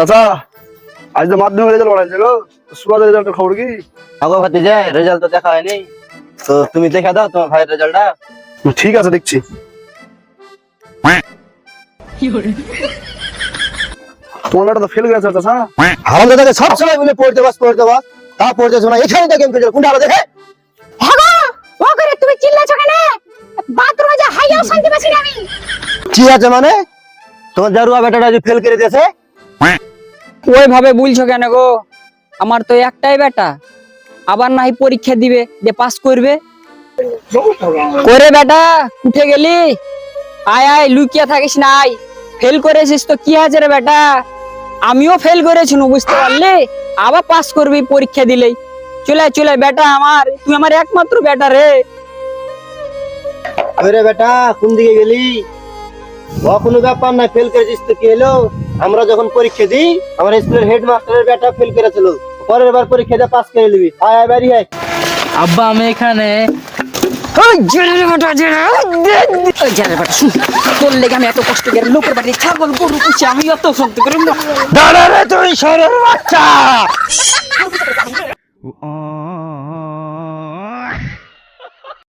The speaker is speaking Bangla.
চাচা আজ তো মাধ্যমিক রেজাল্ট বাড়াইছে গো, সুরাদের রেজাল্টের খবর কি? আগো ভাতিজা রেজাল্ট তো দেখা হয়নি, তো তুমি দেখে দাও তোমার ভাইয়ের রেজাল্টটা। ঠিক আছে দেখছি। তোমার মেয়েটা তো ফেল গেছে চাচা। আমাদের তাকে সব সময় বলে পড়তে বাস তা পড়তেছ না, এখানে দেখেন কোনটা আলো দেখে। হ্যাঁ গো, ও করে তুমি চিল্লাছো কেন? বাথরুমে যা হাইয়াও শান্তি পাচ্ছি না আমি। কি আছে মানে তোমার জারুয়া বেটাটা যে ফেল করে দিয়েছে? ওইভাবে বলছো কেন গো? আমার তো একটাই বেটা, আবার নাই পরীক্ষা দিবে যে পাস করবে। করে বেটা উঠে গেলি, আয় আয় লুকিয়ে থাকিস না, আয়। ফেল করেছিস তো কি আছে রে বেটা, আমিও ফেল করেছি বুঝতে পারলি, আবার পাস করবি পরীক্ষা দিলেই। চলে আয়, চলে আয় বেটা আমার, তুই আমার একমাত্র বেটা রে। ওরে বেটা কোন দিকে গেলি? ও কোনো ব্যাপার না, ফেল করেছিস তো কি হলো? আমরা যখন পরীক্ষা দিই আমার স্কুলের হেডমাস্টারের বেটা ফেল করেছিল, পরের বার পরীক্ষা দিয়ে পাস করে নিবি। আয় আয় বাড়ি আয়। আব্বা আমি এখানে তোর লেগে আমি এত কষ্ট করে লোকের বাড়ি ছাগল গরু পুষি, আমি অত সন্ত করে দাঁড়া রে তুই শরীর বাচ্চা।